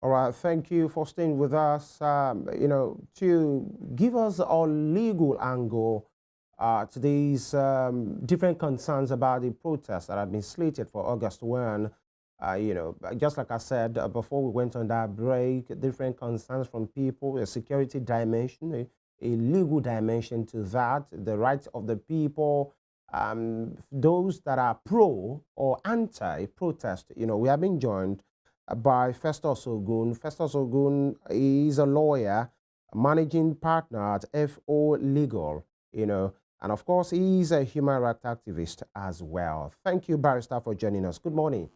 All right, thank you for staying with us. To give us our legal angle to these different concerns about the protests that have been slated for August 1. Just like I said before we went on that break, different concerns from people, a security dimension, a legal dimension to that, the rights of the people, those that are pro or anti-protest. We have been joined by Festus Ogun. Festus Ogun is a lawyer, managing partner at FO Legal, and of course, he's a human rights activist as well. Thank you, Barrister, for joining us. Good morning.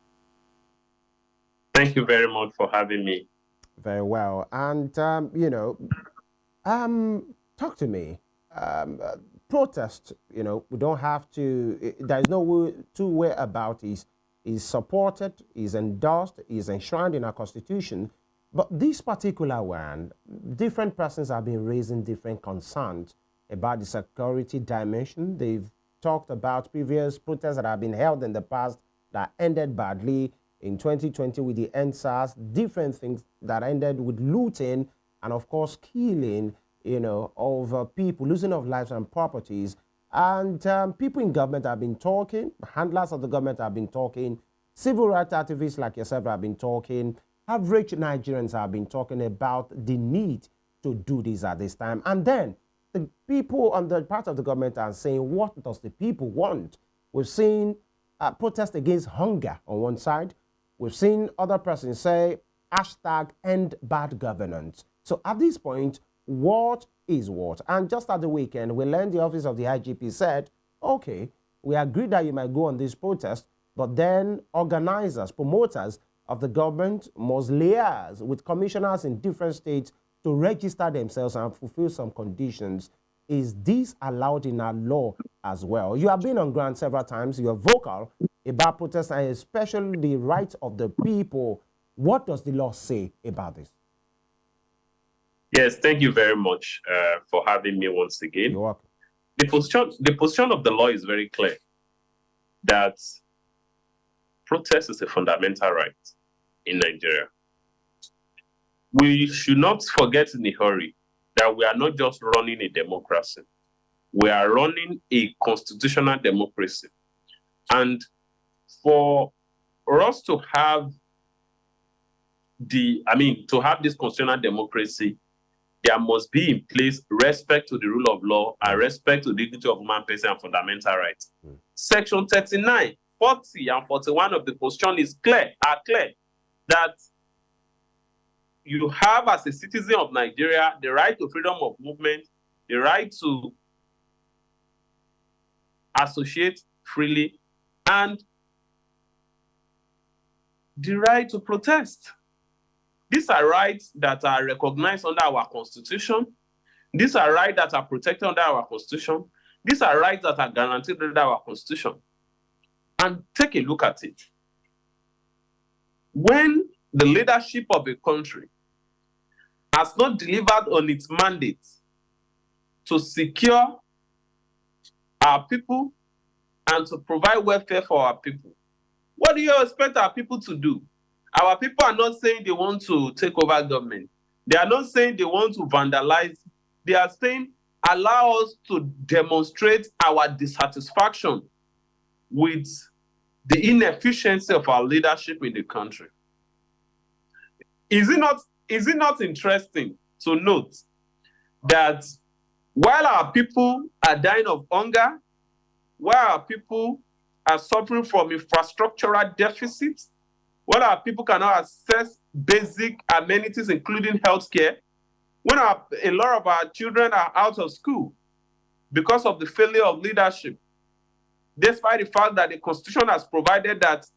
Thank you very much for having me. Very well. And, talk to me. Um, uh, Protest, we don't have to, there's no two-way about it. Is supported, is endorsed, is enshrined in our constitution. But this particular one, different persons have been raising different concerns about the security dimension. They've talked about previous protests that have been held in the past that ended badly in 2020 with the NSAS, different things that ended with looting and, of course, killing, of people, losing of lives and properties. And people in government have been talking, handlers of the government have been talking, civil rights activists like yourself have been talking, average Nigerians have been talking about the need to do this at this time. And then the people on the part of the government are saying, what does the people want? We've seen protest against hunger on one side. We've seen other persons say, hashtag end bad governance. So at this point, what is what? And just at the weekend, we learned the office of the IGP said, okay, we agree that you might go on this protest, but then organizers, promoters of the government must liaise with commissioners in different states to register themselves and fulfill some conditions. Is this allowed in our law as well? You have been on ground several times. You're vocal about protests and especially the rights of the people. What does the law say about this? Yes, thank you very much for having me once again. You're welcome. The position of the law is very clear that protest is a fundamental right in Nigeria. We should not forget in a hurry that we are not just running a democracy. We are running a constitutional democracy. And for us to have to have this constitutional democracy, there must be in place respect to the rule of law and respect to the dignity of human person and fundamental rights. Section 39, 40, and 41 of the Constitution are clear that you have, as a citizen of Nigeria, the right to freedom of movement, the right to associate freely, and the right to protest. These are rights that are recognized under our Constitution. These are rights that are protected under our Constitution. These are rights that are guaranteed under our Constitution. And take a look at it. When the leadership of a country has not delivered on its mandate to secure our people and to provide welfare for our people, what do you expect our people to do? Our people are not saying they want to take over government. They are not saying they want to vandalize. They are saying, allow us to demonstrate our dissatisfaction with the inefficiency of our leadership in the country. Is it not interesting to note that while our people are dying of hunger, while our people are suffering from infrastructural deficits, when our people cannot access basic amenities, including healthcare, when a lot of our children are out of school because of the failure of leadership, despite the fact that the Constitution has provided that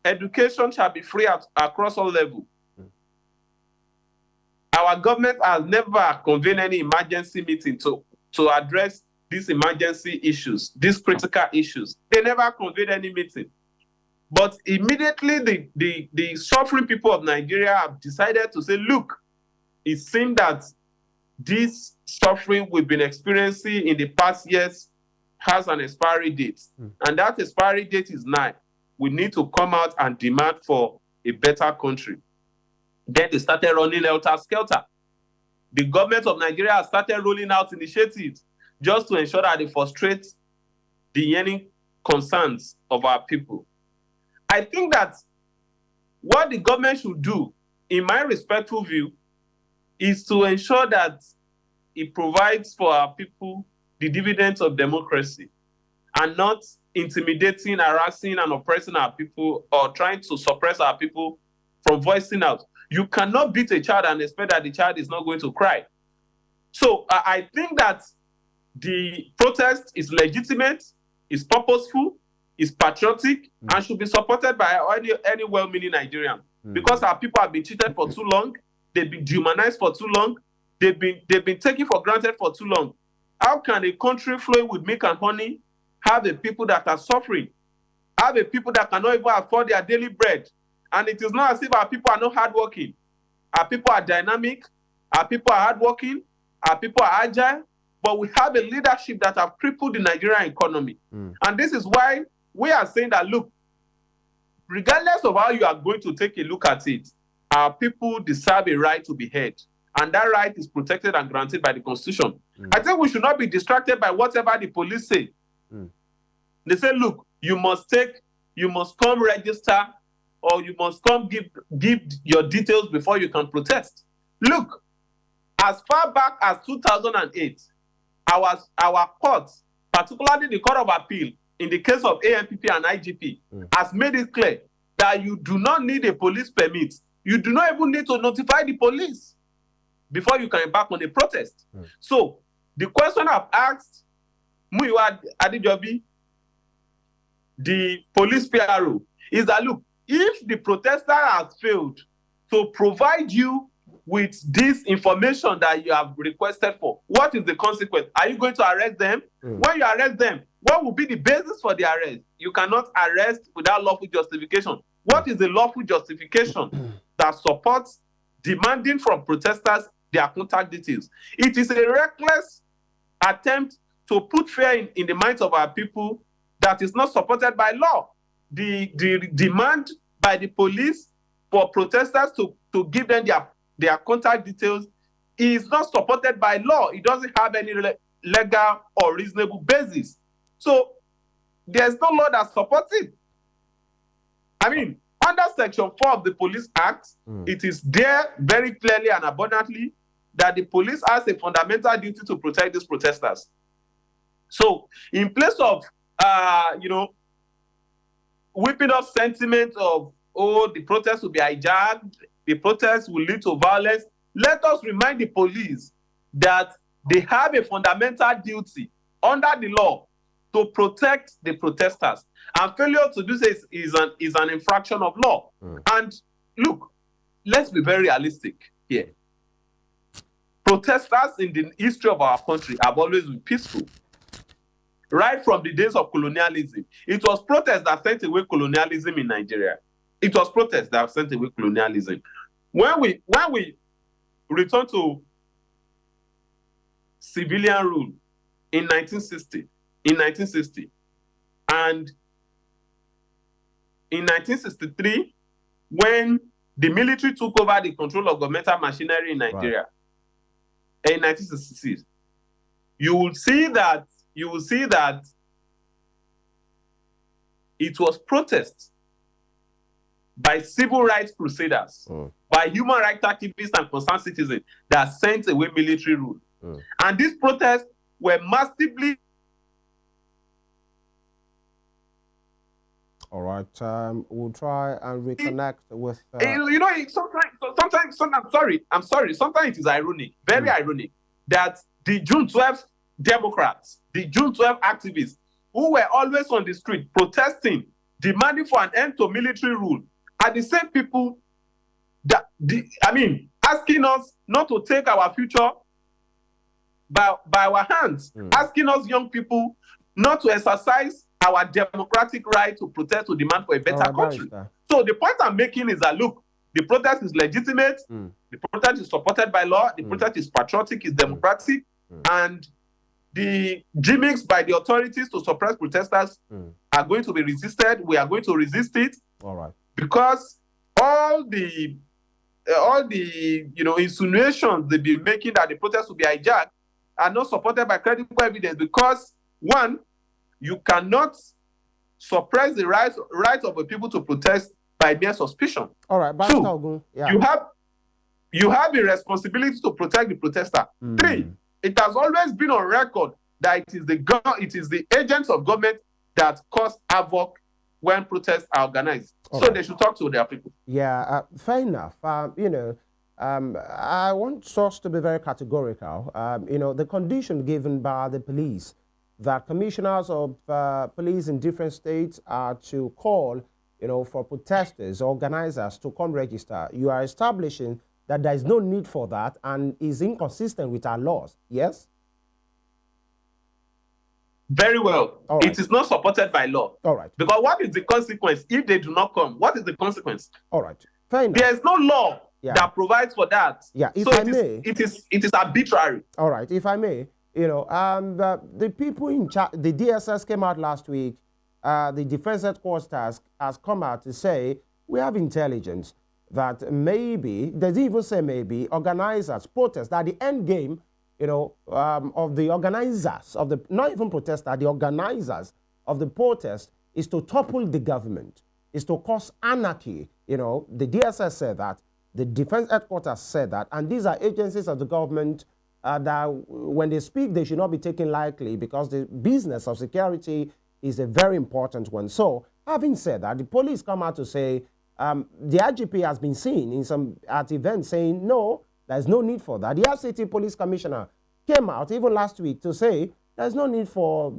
education shall be free across all levels. Our government has never convened any emergency meeting to address these emergency issues, these critical issues. They never convened any meeting. But immediately the suffering people of Nigeria have decided to say, look, it seems that this suffering we've been experiencing in the past years has an expiry date. And that expiry date is nigh. We need to come out and demand for a better country. Then they started running helter-skelter. The government of Nigeria started rolling out initiatives just to ensure that they frustrate the yearning concerns of our people. I think that what the government should do, in my respectful view, is to ensure that it provides for our people the dividends of democracy and not intimidating, harassing, and oppressing our people or trying to suppress our people from voicing out. You cannot beat a child and expect that the child is not going to cry. So I think that the protest is legitimate, is purposeful, is patriotic, and should be supported by any well-meaning Nigerian. Because our people have been cheated for too long, they've been dehumanized for too long, they've been taken for granted for too long. How can a country flowing with milk and honey have a people that are suffering, have a people that cannot even afford their daily bread? And it is not as if our people are not hardworking. Our people are dynamic, our people are hardworking, our people are agile, but we have a leadership that have crippled the Nigerian economy. And this is why we are saying that, look, regardless of how you are going to take a look at it, our people deserve a right to be heard. And that right is protected and granted by the Constitution. I think we should not be distracted by whatever the police say. They say, look, you must come register, or you must come give your details before you can protest. Look, as far back as 2008, our courts, particularly the Court of Appeal, in the case of AMPP and IGP, has made it clear that you do not need a police permit. You do not even need to notify the police before you can embark on a protest. So the question I've asked Muyiwa Adejobi, the police PRO, is that, look, if the protester has failed to provide you with this information that you have requested for, what is the consequence? Are you going to arrest them? When you arrest them, what will be the basis for the arrest? You cannot arrest without lawful justification. What is the lawful justification that supports demanding from protesters their contact details? It is a reckless attempt to put fear in the minds of our people that is not supported by law. The demand by the police for protesters to give them their contact details is not supported by law. It doesn't have any legal or reasonable basis. So there's no law that supports it. I mean, under Section 4 of the Police Act, it is there very clearly and abundantly that the police has a fundamental duty to protect these protesters. So in place of, whipping up sentiment of, the protest will be hijacked, the protest will lead to violence, let us remind the police that they have a fundamental duty under the law to protect the protesters. And failure to do this is an infraction of law. And look, let's be very realistic here. Protesters in the history of our country have always been peaceful. Right from the days of colonialism, it was protests that sent away colonialism in Nigeria. It was protests that sent away colonialism. When we return to civilian rule in 1960, and in 1963, when the military took over the control of governmental machinery in Nigeria, in 1966, you will see that it was protests by civil rights crusaders, by human rights activists and concerned citizens that sent away military rule. And these protests were massively. All right, we'll try and reconnect with. Sometimes, I'm sorry. Sometimes it is ironic, very ironic, that the June 12th Democrats, the June 12th activists, who were always on the street protesting, demanding for an end to military rule, are the same people that, asking us not to take our future by our hands, asking us young people not to exercise our democratic right to protest, to demand for a better country. So the point I'm making is that, look, the protest is legitimate, the protest is supported by law, the protest is patriotic, is democratic, and the gimmicks by the authorities to suppress protesters are going to be resisted. We are going to resist it. All right. Because all the all the insinuations they've been making that the protest will be hijacked are not supported by credible evidence, because one, you cannot suppress the right of the people to protest by mere suspicion. All right, Two, Ogun, yeah. you have a responsibility to protect the protester. Three, it has always been on record that it is the agents of government that cause havoc when protests are organized. So they should talk to their people. Yeah, fair enough. I want us to be very categorical. The condition given by the police that commissioners of police in different states are to call, for protesters, organizers to come register. You are establishing that there is no need for that and is inconsistent with our laws. Yes? Very well. Right. It is not supported by law. All right. Because what is the consequence if they do not come? What is the consequence? All right. Fair enough. There is no law that provides for that. Yeah. If so I may, it is arbitrary. All right. If I may, the people in charge, the DSS came out last week. The Defense Headquarters has come out to say we have intelligence that maybe, they even say maybe, organizers, protests, that the end game of the organizers of the, not even protesters, the organizers of the protest is to topple the government, is to cause anarchy. The DSS said that, the Defense Headquarters said that, and these are agencies of the government that when they speak, they should not be taken lightly because the business of security is a very important one. So, having said that, the police come out to say, the IGP has been seen in some at events saying, no, there's no need for that. The FCT Police Commissioner came out even last week to say there's no need for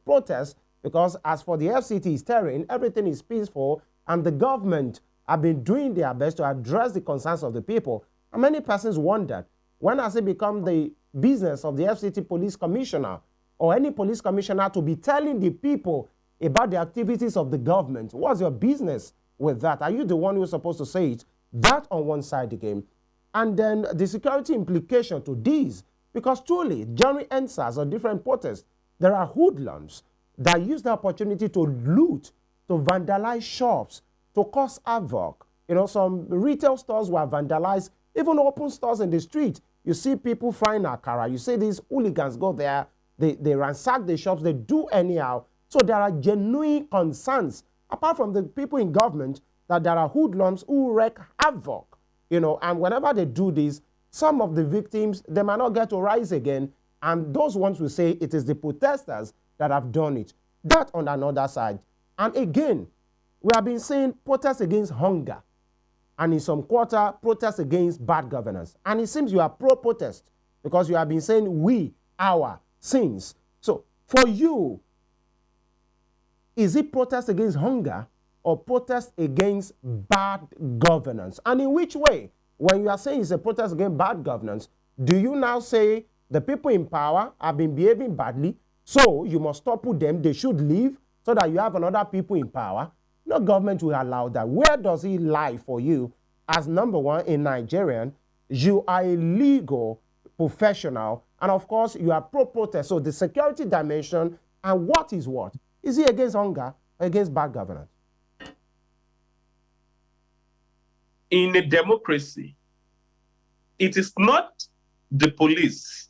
protests because as for the FCT's terrain, everything is peaceful and the government have been doing their best to address the concerns of the people. And many persons wondered, when has it become the business of the FCT Police Commissioner or any police commissioner to be telling the people about the activities of the government? What's your business with that? Are you the one who's supposed to say it? That on one side the game. And then the security implication to these, because truly, during NSAS or different protests, there are hoodlums that use the opportunity to loot, to vandalize shops, to cause havoc. Some retail stores were vandalized, even open stores in the street. You see people frying akara. You see these hooligans go there, they ransack the shops, they do anyhow. So there are genuine concerns, apart from the people in government, that there are hoodlums who wreak havoc. And whenever they do this, some of the victims, they might not get to rise again. And those ones will say it is the protesters that have done it. That on another side. And again, we have been saying protests against hunger. And in some quarter, protests against bad governance. And it seems you are pro-protest because you have been saying we, our, sins. So for you, is it protest against hunger or protest against bad governance? And in which way? When you are saying it's a protest against bad governance, do you now say the people in power have been behaving badly, so you must topple them, they should leave, so that you have another people in power? No government will allow that. Where does it lie for you as number one, a Nigerian? You are a legal professional, and of course, you are pro-protest. So the security dimension, and what is what? Is it against hunger or against bad governance? In a democracy, it is not the police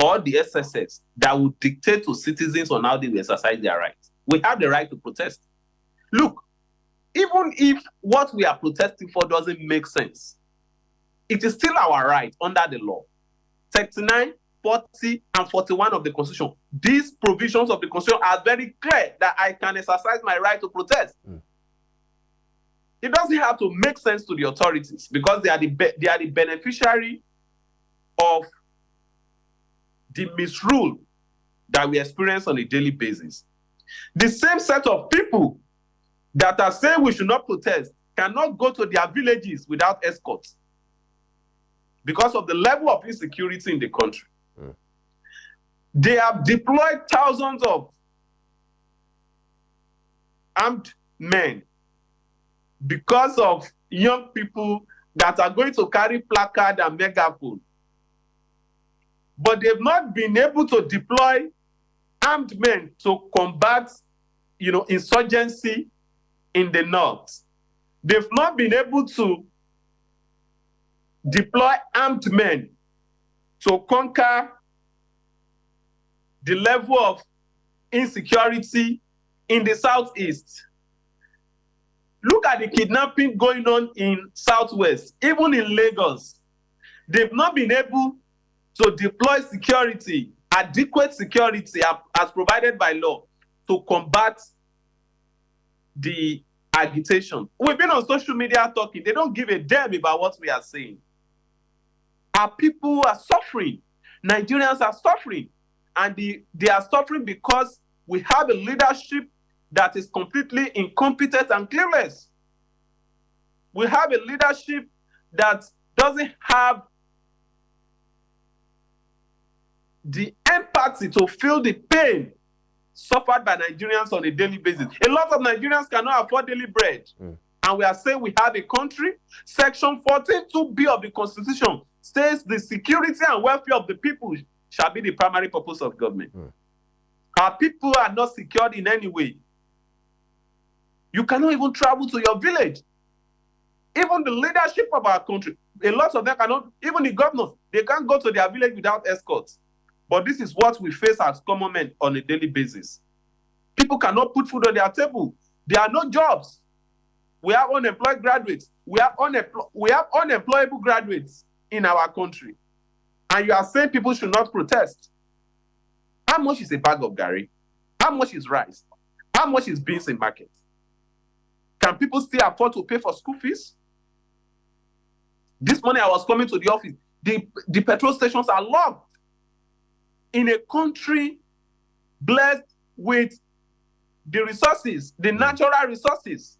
or the SSS that will dictate to citizens on how they will exercise their rights. We have the right to protest. Look, even if what we are protesting for doesn't make sense, it is still our right under the law. 39, 40, and 41 of the Constitution. These provisions of the Constitution are very clear that I can exercise my right to protest. It doesn't have to make sense to the authorities because they are the beneficiary of the misrule that we experience on a daily basis. The same set of people that are saying we should not protest cannot go to their villages without escorts because of the level of insecurity in the country. They have deployed thousands of armed men because of young people that are going to carry placard and megaphone. But they've not been able to deploy armed men to combat, insurgency in the north. They've not been able to deploy armed men to conquer the level of insecurity in the Southeast. Look at the kidnapping going on in Southwest, even in Lagos. They've not been able to deploy security, adequate security as provided by law to combat the agitation. We've been on social media talking. They don't give a damn about what we are saying. Our people are suffering. Nigerians are suffering. And they are suffering because we have a leadership that is completely incompetent and clueless. We have a leadership that doesn't have the empathy to feel the pain suffered by Nigerians on a daily basis. A lot of Nigerians cannot afford daily bread. And we are saying we have a country. Section 14(2)(b) of the Constitution says the security and welfare of the people shall be the primary purpose of government. Our people are not secured in any way. You cannot even travel to your village. Even the leadership of our country, a lot of them cannot, even the governors, they can't go to their village without escorts. But this is what we face as common men on a daily basis. People cannot put food on their table. There are no jobs. We have unemployed graduates. We have unemployable graduates in our country. And you are saying people should not protest. How much is a bag of garri? How much is rice? How much is beans in market? Can people still afford to pay for school fees? This morning I was coming to the office. The petrol stations are locked. In a country blessed with the resources, the natural resources.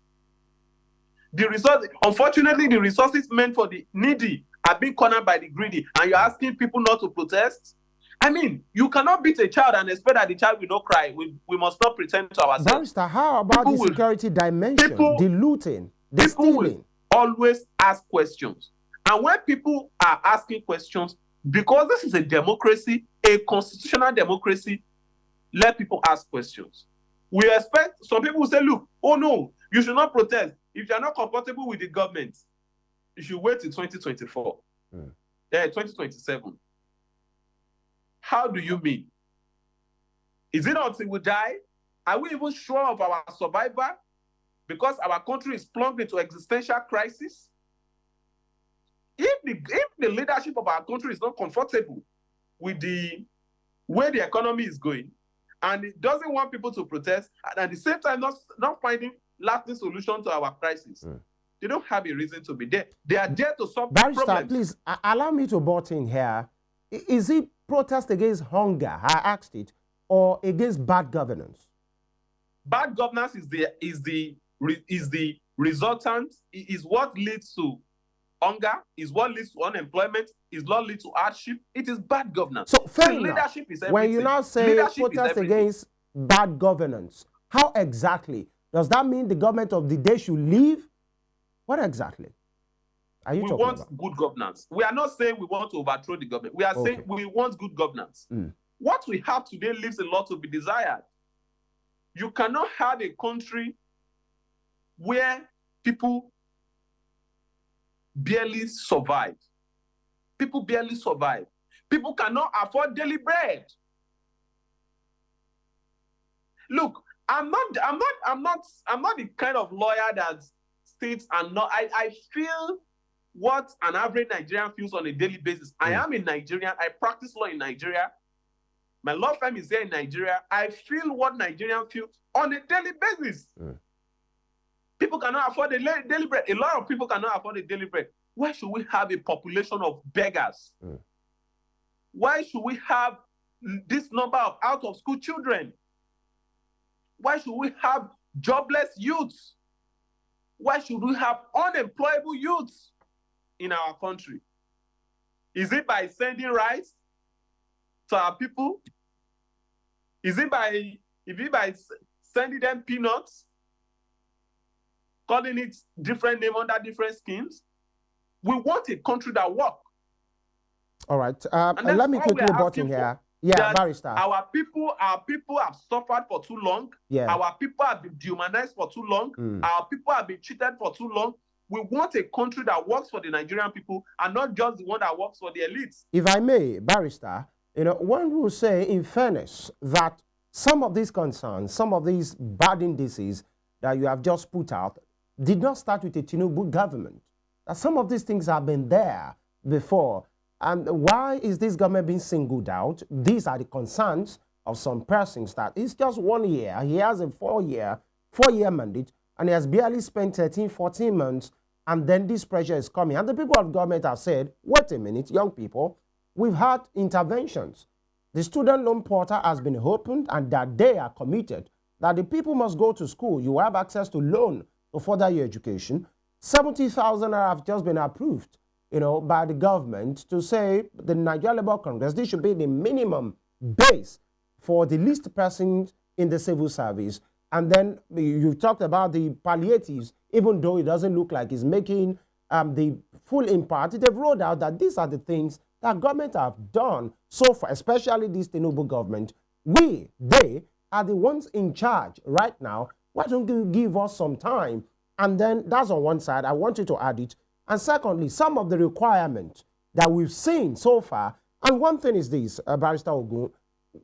Unfortunately, the resources meant for the needy are being cornered by the greedy, and you're asking people not to protest? I mean, you cannot beat a child and expect that the child will not cry. We must not pretend to ourselves. Barrister, how about the security dimension, the looting, the stealing? Will always ask questions. And when people are asking questions, because this is a democracy, a constitutional democracy, let people ask questions. We expect, some people will say, look, oh no, you should not protest. If you're not comfortable with the government, you should wait till 2024, 2027. How do you mean? Is it until we die? Are we even sure of our survival? Because our country is plunged into existential crisis? If the leadership of our country is not comfortable with the way the economy is going, and it doesn't want people to protest, and at the same time not finding lasting solution to our crisis, they don't have a reason to be there. They are there to solve Barrister, problems. please allow me to butt in here. Is it protest against hunger, I asked it, or against bad governance? Bad governance is the resultant, is what leads to hunger, is what leads to unemployment, is what leads to hardship. It is bad governance. So fair enough. Leadership is everything. When you now say protest against bad governance, how exactly? Does that mean the government of the day should leave? What exactly are you talking about? We want good governance. We are not saying we want to overthrow the government. We are saying we want good governance. What we have today leaves a lot to be desired. You cannot have a country where people barely survive. People barely survive. People cannot afford daily bread. Look, I'm not the kind of lawyer that states and not. I feel what an average Nigerian feels on a daily basis. I am in Nigeria. I practice law in Nigeria. My law firm is here in Nigeria. I feel what Nigerians feel on a daily basis. People cannot afford a daily bread. A lot of people cannot afford a daily bread. Why should we have a population of beggars? Why should we have this number of out-of-school children? Why should we have jobless youths? Why should we have unemployable youths in our country? Is it by sending rice to our people? Is it by sending them peanuts, calling it different name under different schemes? We want a country that works. All right. Let me quickly butt in here. Yeah, Barrister. Our people have suffered for too long. Yeah. Our people have been dehumanized for too long. Our people have been cheated for too long. We want a country that works for the Nigerian people and not just the one that works for the elites. If I may, Barrister, one will say, in fairness, that some of these concerns, some of these bad indices that you have just put out did not start with the Tinubu government. That some of these things have been there before. And why is this government being singled out? These are the concerns of some persons that it's just 1 year. He has a four-year mandate, and he has barely spent 13, 14 months, and then this pressure is coming. And the people of government have said, wait a minute, young people, we've had interventions. The student loan portal has been opened, and that they are committed, that the people must go to school. You have access to loan to further your education. 70,000 have just been approved, by the government to say the Nigeria Labour Congress, this should be the minimum base for the least persons in the civil service. And then you talked about the palliatives, even though it doesn't look like it's making the full impact. They've rolled out that these are the things that government have done so far, especially this Tinubu government. They are the ones in charge right now. Why don't you give us some time? And then that's on one side. I want you to add it. And secondly, some of the requirements that we've seen so far. And one thing is this, Barrister Ogun,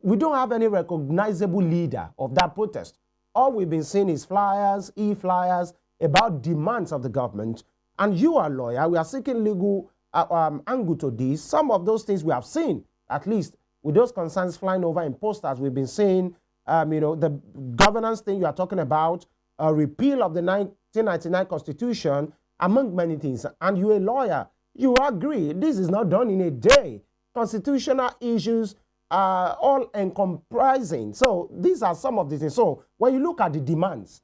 we don't have any recognizable leader of that protest. All we've been seeing is flyers, e-flyers about demands of the government. And you are a lawyer. We are seeking legal angle to this. Some of those things we have seen, at least with those concerns flying over in posters, we've been seeing, the governance thing you are talking about, a repeal of the 1999 Constitution, among many things. And you're a lawyer. You agree this is not done in a day. Constitutional issues are all encompassing. So these are some of the things. So when you look at the demands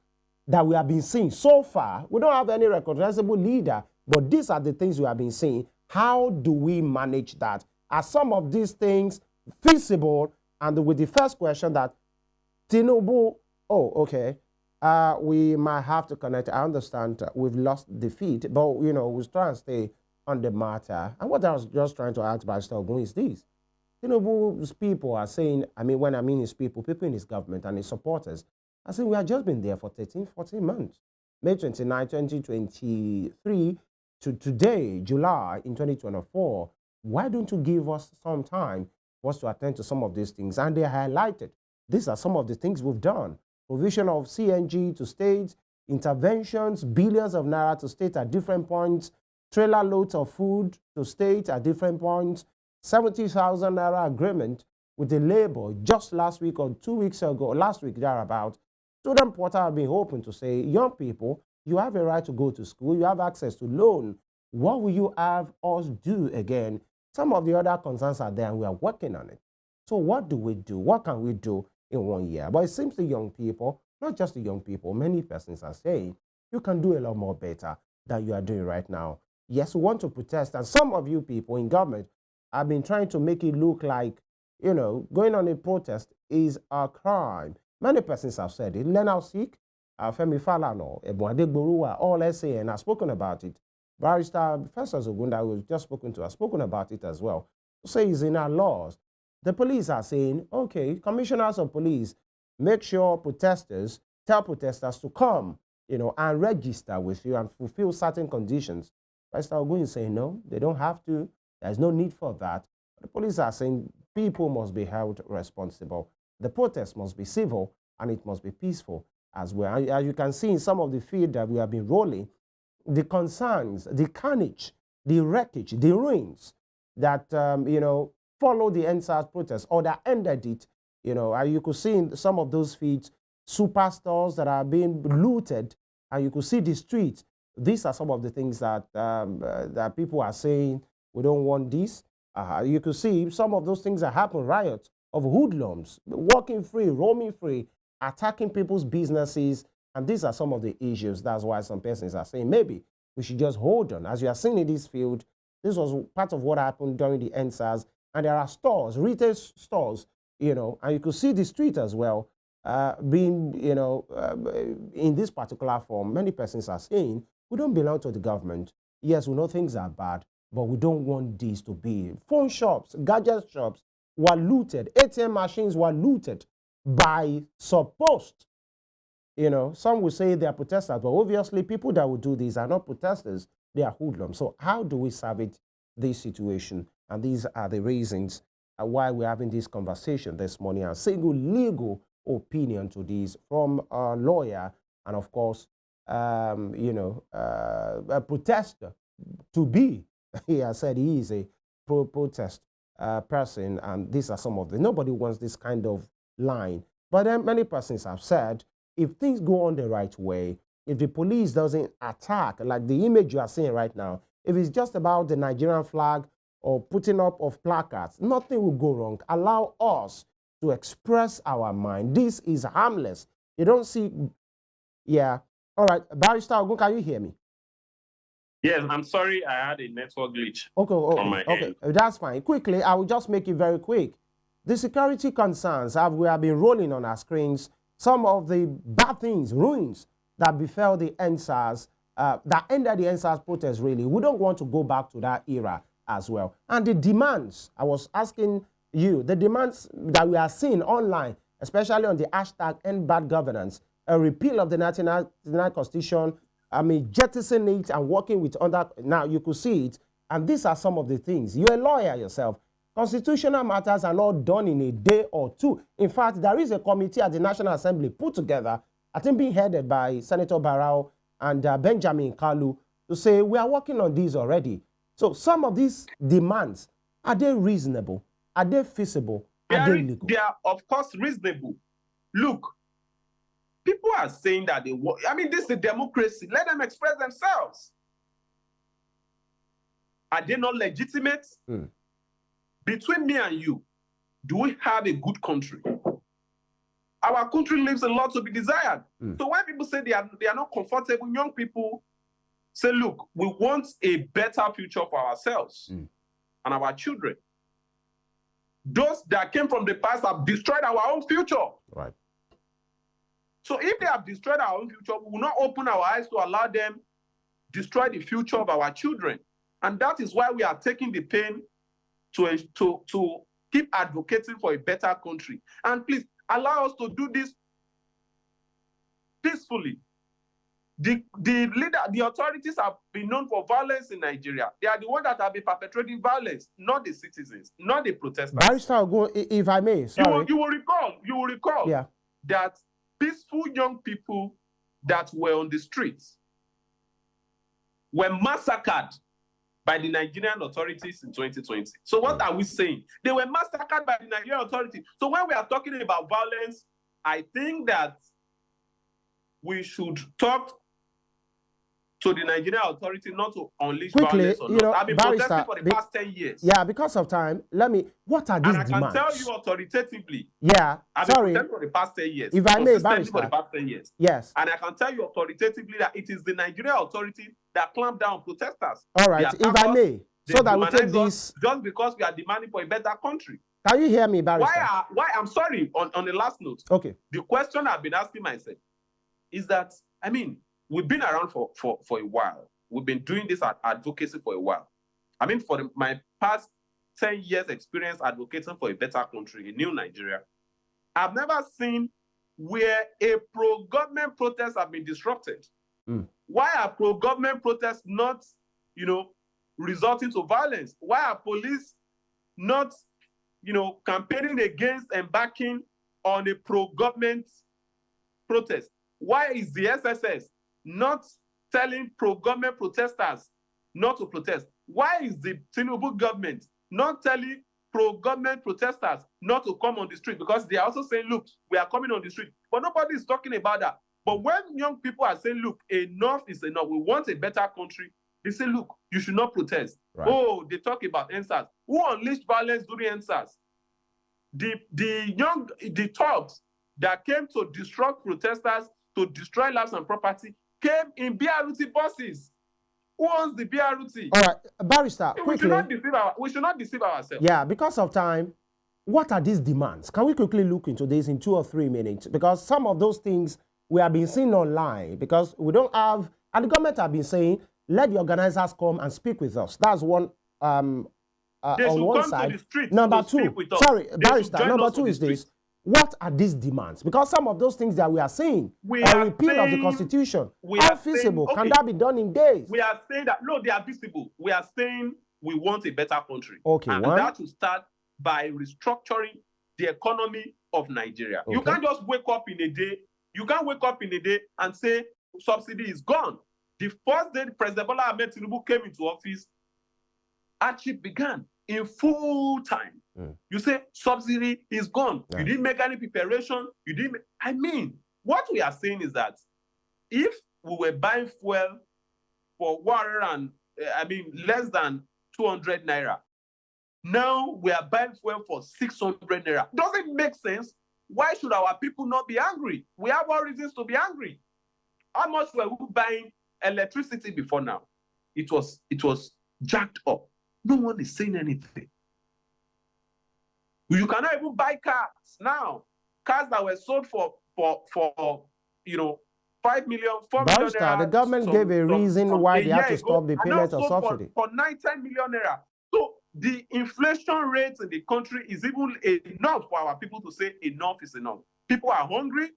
that we have been seeing so far, we don't have any recognizable leader, but these are the things we have been seeing. How do we manage that? Are some of these things feasible? And with the first question that Tinubu, we might have to connect. I understand we've lost the feed, but, we'll try and stay on the matter. And what I was just trying to ask Barrister Ogun is this. Tinubu's people are saying, when I mean his people in his government and his supporters, I say we have just been there for 13, 14 months. May 29, 2023 to today, July in 2024. Why don't you give us some time for us to attend to some of these things? And they highlighted, these are some of the things we've done. Provision of CNG to states, interventions, billions of naira to states at different points, trailer loads of food to states at different points, 70,000 naira agreement with the labor just last week or 2 weeks ago, last week thereabout. Student portal have been hoping to say, young people, you have a right to go to school, you have access to loan. What will you have us do again? Some of the other concerns are there and we are working on it. So what do we do? What can we do in 1 year? But it seems the young people, not just the young people, many persons are saying, you can do a lot more better than you are doing right now. Yes, we want to protest, and some of you people in government have been trying to make it look like, going on a protest is a crime. Many persons have said it. Leonard Sik, FEMI Falano, Ebuade Gboruwa, all SAN have spoken about it. Barrister Festus Ogun that we've just spoken to has spoken about it as well. Says in our laws, the police are saying, okay, commissioners of police, make sure tell protesters to come, and register with you and fulfill certain conditions. Barrister Ogun is saying, no, they don't have to. There's no need for that. The police are saying people must be held responsible. The protest must be civil and it must be peaceful as well. As you can see in some of the feed that we have been rolling, the concerns, the carnage, the wreckage, the ruins that, follow the NSAS protest or that ended it, you could see in some of those feeds, superstores that are being looted, and you could see the streets. These are some of the things that, that people are saying, we don't want this. You could see some of those things that happen, riots of hoodlums, walking free, roaming free, attacking people's businesses. And these are some of the issues. That's why some persons are saying maybe we should just hold on. As you are seeing in this field, this was part of what happened during the NSAS. And there are stores, retail stores, and you could see the street as well being, in this particular form. Many persons are saying, we don't belong to the government. Yes, we know things are bad, but we don't want this to be. Phone shops, gadget shops were looted. ATM machines were looted by supposed You know, some will say they are protesters, but obviously people that will do this are not protesters, they are hoodlums. So how do we salvage this situation? And these are the reasons why we're having this conversation this morning, and single legal opinion to this from a lawyer and, of course, you know, a protester to be. He has said he is a protest person, and these are some of the, nobody wants this kind of line. But then many persons have said, if things go on the right way, if the police doesn't attack, like the image you are seeing right now, if it's just about the Nigerian flag or putting up of placards, nothing will go wrong. Allow us to express our mind. This is harmless. You don't see, yeah. All right, Barrister Ogun, can you hear me? Yes, I'm sorry, I had a network glitch. Okay, on my okay, end. that's fine. Quickly, I will just make it very quick. The security concerns we have been rolling on our screens. Some of the bad things, ruins that befell the NSAS, that ended the NSAS protest, really. We don't want to go back to that era as well. And the demands, I was asking you, the demands that we are seeing online, especially on the hashtag End Bad Governance, a repeal of the 1999 Constitution, I mean, jettison it and working with other, now you could see it. And these are some of the things. You're a lawyer yourself. Constitutional matters are not done in a day or two. In fact, there is a committee at the National Assembly put together, I think being headed by Senator Barrow and Benjamin Kalu, to say we are working on these already. So some of these demands, are they reasonable? Are they feasible? Are they legal? They are, of course, reasonable. Look, people are saying that they want, I mean, this is a democracy. Let them express themselves. Are they not legitimate? Between me and you, do we have a good country? Our country leaves a lot to be desired. So when people say they are not comfortable, young people say, look, we want a better future for ourselves and our children. Those that came from the past have destroyed our own future. Right. So if they have destroyed our own future, we will not open our eyes to allow them destroy the future of our children. And that is why we are taking the pain to keep advocating for a better country. And please allow us to do this peacefully. The authorities have been known for violence in Nigeria. They are the ones that have been perpetrating violence, not the citizens, not the protesters. Barrister Ogun, if I may, sorry. You will recall yeah, that peaceful young people that were on the streets were massacred by the Nigerian authorities in 2020. So what are we saying? They were massacred by the Nigerian authorities. So when we are talking about violence, I think that we should talk to the Nigerian authority not to unleash violence on us. I've been protesting for the past 10 years. Yeah, because of time, what are these demands? And I can tell you authoritatively. Yeah, I've been protesting for the past 10 years. If I may, Barrister. For the past 10 years. Yes. And I can tell you authoritatively that it is the Nigerian authority that clamped down on protesters. All right, if I may, so that we take this. Just because we are demanding for a better country. Can you hear me, Barrister? Why I'm sorry, on the last note. Okay. The question I've been asking myself is that, I mean, we've been around for a while. We've been doing this advocacy for a while. I mean, for my past 10 years experience advocating for a better country, a new Nigeria, I've never seen where a pro-government protest have been disrupted. Why are pro-government protests not, resulting to violence? Why are police not, campaigning against and backing on a pro-government protest? Why is the SSS not telling pro-government protesters not to protest? Why is the Tinubu government not telling pro-government protesters not to come on the street? Because they are also saying, look, we are coming on the street. But nobody is talking about that. But when young people are saying, look, enough is enough, we want a better country, they say, look, you should not protest. Right. Oh, they talk about NSAS. Who unleashed violence during NSAS? The thugs that came to disrupt protesters, to destroy lives and property, came in BRT buses. Who owns the BRT? All right, Barrister, quickly. We should not deceive ourselves. Yeah, because of time, what are these demands? Can we quickly look into this in 2 or 3 minutes? Because some of those things we have been seeing online, because we don't have, and the government have been saying, let the organizers come and speak with us. That's one, on one side. To the street number to two, with us. sorry, Barrister, number two is this. What are these demands? Because some of those things that we are saying, a repeal of the Constitution, how feasible? Can that be done in days? We are saying that, no, they are feasible. We are saying we want a better country. Okay, and that will start by restructuring the economy of Nigeria. Okay. You can't just wake up in a day. You can't wake up in a day and say subsidy is gone. The first day President Bola Ahmed Tinubu came into office, hardship began in full time. You say subsidy is gone. You didn't make any preparation. You didn't. I mean, what we are saying is that if we were buying fuel for less than 200 naira, now we are buying fuel for 600 naira. Doesn't make sense. Why should our people not be angry? We have all reasons to be angry. How much were we buying electricity before now? It was jacked up. No one is saying anything. You cannot even buy cars now. Cars that were sold for 5 million, 4 million naira. The government gave a reason why they had to stop the payment of subsidy. For 9, 10 million naira. So the inflation rate in the country is even enough for our people to say enough is enough. People are hungry,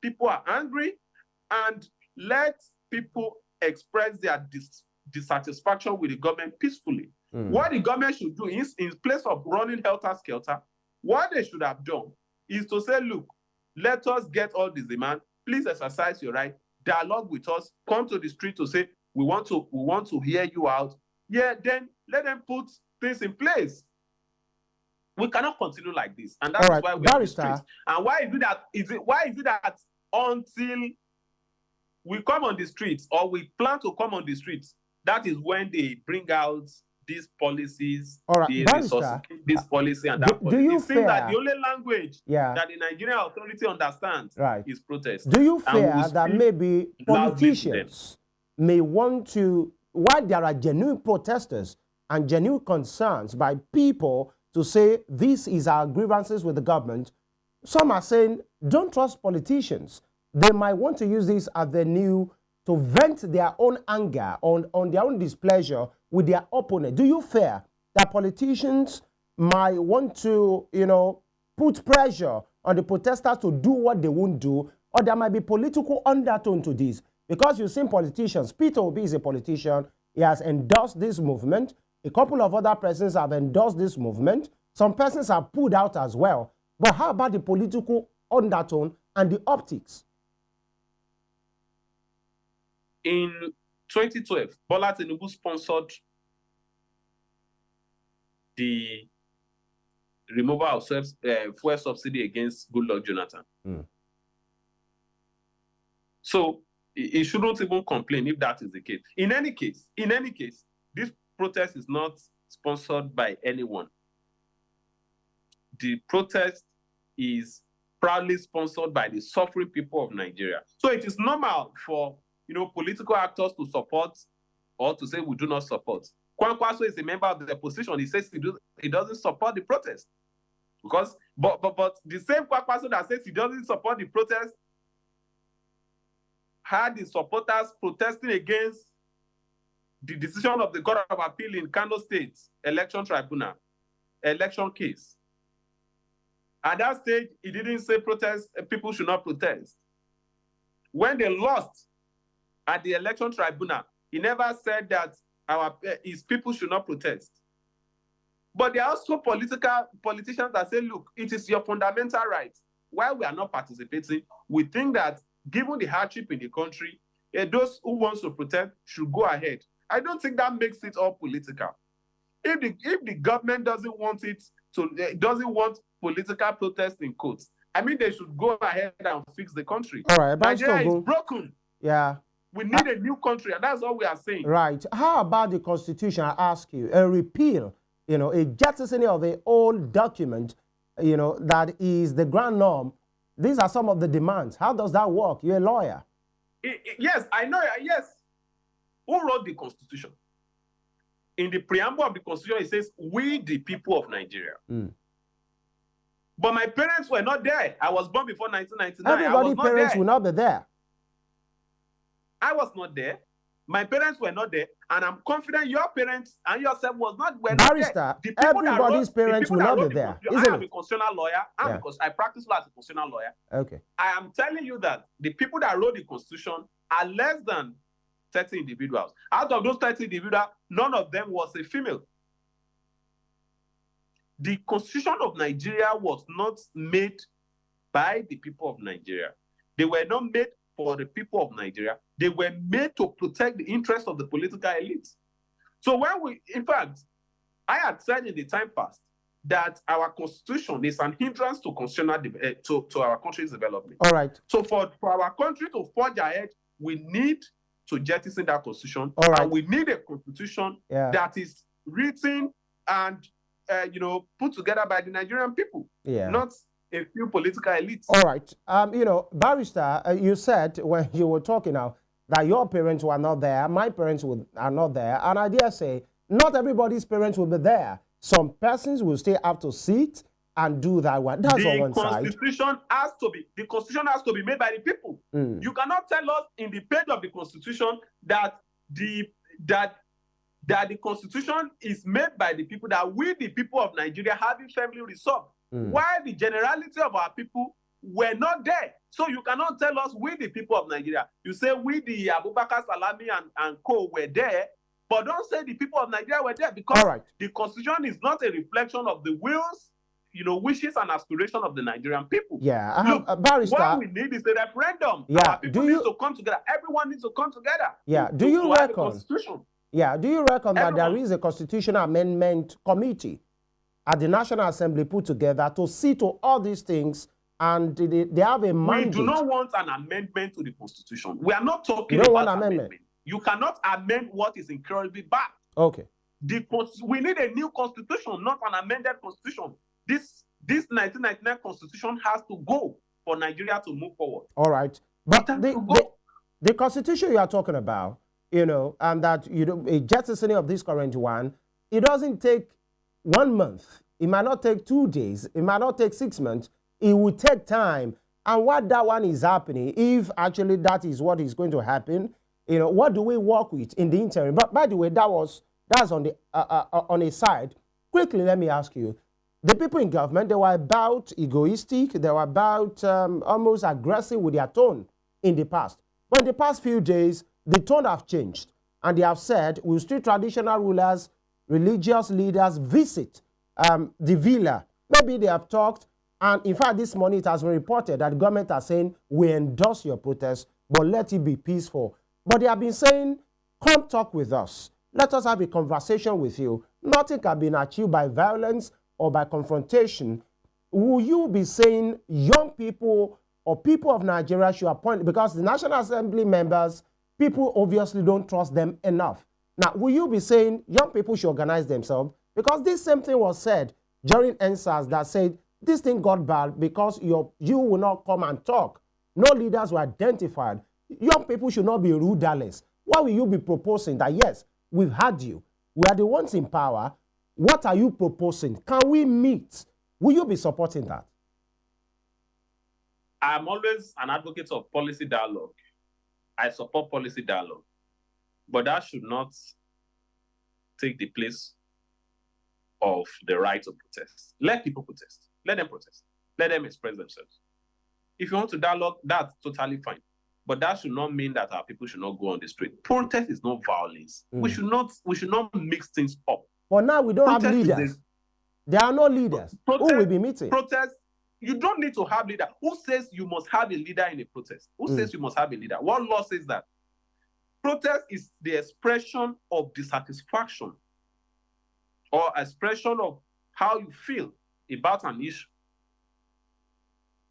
people are angry, and let people express their dissatisfaction with the government peacefully. What the government should do is, in place of running helter-skelter, what they should have done is to say, look, let us get all this demand. Please exercise your right. Dialogue with us. Come to the street to say, we want to hear you out. Yeah, then let them put things in place. We cannot continue like this. And that's why we're on the streets. And why is it that until we come on the streets, or we plan to come on the streets, that is when they bring out these policies, this policy and that policy. It seems that the only language that the Nigerian authority understands is protest. Do you fear that maybe politicians may want to, while there are genuine protesters and genuine concerns by people to say this is our grievances with the government, some are saying don't trust politicians. They might want to use this as the new to vent their own anger on their own displeasure with their opponent. Do you fear that politicians might want to, put pressure on the protesters to do what they won't do, or there might be political undertone to this? Because you've seen politicians. Peter Obi is a politician. He has endorsed this movement. A couple of other persons have endorsed this movement. Some persons have pulled out as well. But how about the political undertone and the optics? In 2012, Bola Tinubu sponsored the removal of fuel subsidy against Goodluck Jonathan. So he shouldn't even complain if that is the case. In any case, this protest is not sponsored by anyone. The protest is proudly sponsored by the suffering people of Nigeria. So it is normal for political actors to support or to say we do not support. Kwankwaso is a member of the opposition. He says he doesn't support the protest. But the same Kwankwaso that says he doesn't support the protest had the supporters protesting against the decision of the Court of Appeal in Kano State Election Tribunal, election case. At that stage, he didn't say people should not protest. When they lost at the election tribunal, he never said that his people should not protest. But there are also politicians that say, look, it is your fundamental right. While we are not participating, we think that given the hardship in the country, those who want to protest should go ahead. I don't think that makes it all political. If the government doesn't want political protest in quotes, I mean, they should go ahead and fix the country. All right, Nigeria is broken. Yeah. We need a new country, and that's all we are saying. Right. How about the Constitution? I ask you, a repeal, a jettisoning of the old document, that is the grand norm. These are some of the demands. How does that work? You're a lawyer. Yes, I know. Yes. Who wrote the Constitution? In the preamble of the Constitution, it says, we the people of Nigeria. But my parents were not there. I was born before 1999. Everybody's parents will not be there. I was not there. My parents were not there, and I'm confident your parents and yourself were not Barrister, there. everybody's parents will not be there, isn't I am it? a constitutional lawyer, because I practice law as a constitutional lawyer. Okay. I am telling you that the people that wrote the Constitution are less than 30 individuals. Out of those 30 individuals, none of them was a female. The Constitution of Nigeria was not made by the people of Nigeria. They were not made for the people of Nigeria. They were made to protect the interests of the political elite. So in fact, I had said in the time past that our constitution is an hindrance to constitutional to our country's development. All right. So for our country to forge ahead, we need to jettison that constitution. All right. And we need a constitution that is written and put together by the Nigerian people, not a few political elites. All right. Barrister, you said when you were talking now that your parents were not there, my parents are not there, and I dare say not everybody's parents will be there. Some persons will still have to sit and do that one. That's on one side. The constitution has to be made by the people. You cannot tell us in the page of the constitution that the constitution is made by the people, that we, the people of Nigeria, have it firmly resolved. While the generality of our people were not there. So you cannot tell us we, the people of Nigeria. You say we, the Abubakar Salami and co, were there, but don't say the people of Nigeria were there, because the constitution is not a reflection of the wills, wishes and aspirations of the Nigerian people. Yeah, look, Barrister, what we need is a referendum. Yeah, our people need to come together. Everyone needs to come together. Yeah, do you reckon that there is a constitutional amendment committee at the National Assembly put together to see to all these things, and they have a mandate? We do not want an amendment to the constitution. We are not talking about amendment. You cannot amend what is incurably bad. Okay. We need a new constitution, not an amended constitution. This 1999 constitution has to go for Nigeria to move forward. All right. But the constitution you are talking about, and that a jettisoning of this current one, it doesn't take 1 month. It might not take 2 days. It might not take 6 months. It will take time. And what that one is happening, if actually that is what is going to happen, what do we work with in the interim? But by the way, that's on the on a side. Quickly, let me ask you: the people in government, they were about egoistic. They were about almost aggressive with their tone in the past. But in the past few days, the tone have changed, and they have said, "Will still traditional rulers, religious leaders visit the villa?" Maybe they have talked, and in fact, this morning it has been reported that the government are saying, "We endorse your protest, but let it be peaceful." But they have been saying, "Come talk with us. Let us have a conversation with you. Nothing can be achieved by violence or by confrontation." Will you be saying young people or people of Nigeria should appoint, because the National Assembly members, people obviously don't trust them enough. Now, will you be saying young people should organize themselves? Because this same thing was said during NSAS that said this thing got bad because you will not come and talk. No leaders were identified. Young people should not be rudderless. Why will you be proposing that, yes, we've had you, we are the ones in power? What are you proposing? Can we meet? Will you be supporting that? I'm always an advocate of policy dialogue. I support policy dialogue. But that should not take the place of the right to protest. Let people protest. Let them protest. Let them express themselves. If you want to dialogue, that's totally fine. But that should not mean that our people should not go on the street. Protest is not violence. We should not mix things up. But now we don't have leaders. There are no leaders. Who will be meeting? Protest. You don't need to have leader. Who says you must have a leader in a protest? Who says you must have a leader? What law says that? Protest is the expression of dissatisfaction or expression of how you feel about an issue.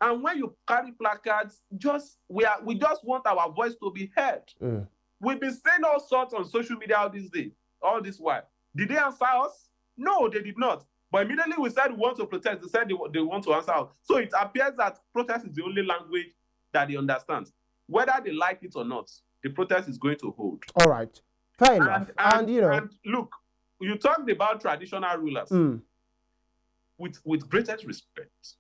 And when you carry placards, we just want our voice to be heard. We've been saying all sorts on social media all this while. Did they answer us? No, they did not. But immediately we said we want to protest, they said they want to answer us. So it appears that protest is the only language that they understand. Whether they like it or not, the protest is going to hold. All right. Fair enough. And look, you talked about traditional rulers. With greatest respect,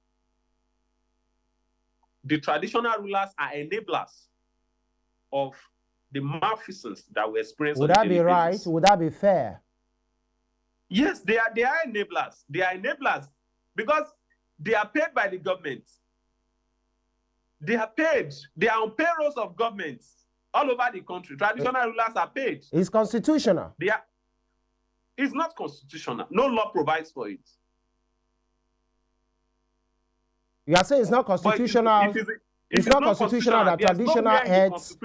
the traditional rulers are enablers of the malfeasance that we experience. Would that be right? Would that be fair? Yes, they are enablers. They are enablers because they are paid by the government. They are paid. They are on payrolls of governments all over the country. Traditional rulers are paid. It's constitutional. It's not constitutional. No law provides for it. You are saying it's not constitutional. It's not constitutional that traditional heads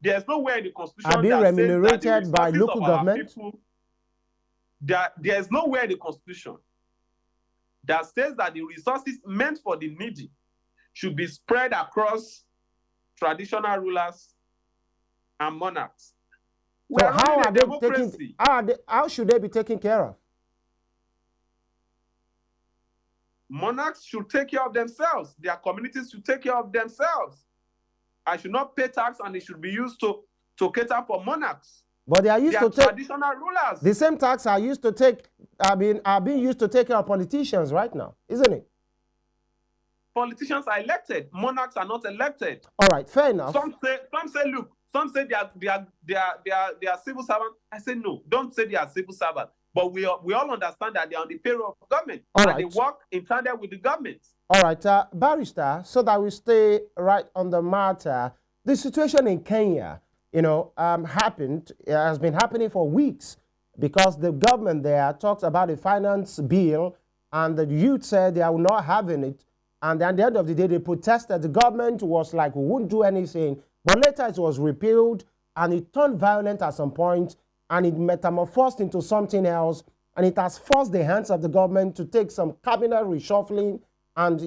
there's nowhere in the Constitution are being remunerated by local government. There's nowhere in the Constitution that says that the resources meant for the needy should be spread across traditional rulers and monarchs. So how are they taking? How should they be taken care of? Monarchs should take care of themselves. Their communities should take care of themselves. I should not pay tax, and it should be used to cater for monarchs. But they are used to take traditional rulers. The same tax are used to take. Are being used to take care of politicians right now, isn't it? Politicians are elected. Monarchs are not elected. All right, fair enough. Some say, look. Some say they are civil servants. I say no. Don't say they are civil servants. But we all understand that they are on the payroll of government. All and right. They work in tandem with the government. All right, Barrister, so that we stay right on the matter, the situation in Kenya, has been happening for weeks because the government there talks about a finance bill and the youth said they are not having it. And at the end of the day, they protested. The government was like, we won't do anything. But later it was repealed and it turned violent at some point and it metamorphosed into something else. And it has forced the hands of the government to take some cabinet reshuffling and,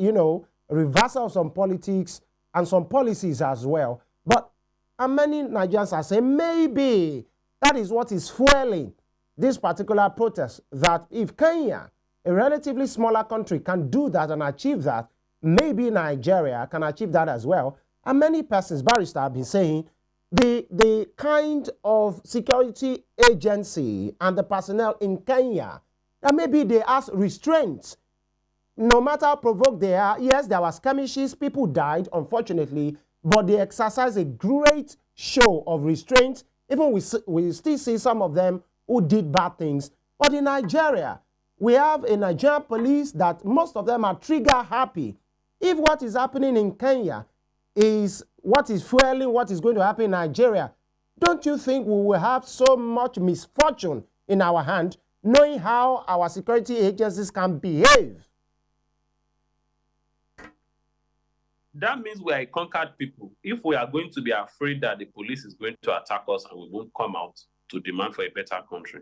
reversal of some politics and some policies as well. But many Nigerians are saying maybe that is what is fueling this particular protest, that if Kenya, a relatively smaller country, can do that and achieve that, maybe Nigeria can achieve that as well. And many persons, Barrister, have been saying the kind of security agency and the personnel in Kenya, that maybe they ask restraints. No matter how provoked they are, yes, there were skirmishes, people died, unfortunately, but they exercised a great show of restraint. Even we still see some of them who did bad things. But in Nigeria, we have a Nigerian police that most of them are trigger happy. If what is happening in Kenya is what is fueling what is going to happen in Nigeria, don't you think we will have so much misfortune in our hand, knowing how our security agencies can behave? That means we are a conquered people. If we are going to be afraid that the police is going to attack us and we won't come out to demand for a better country.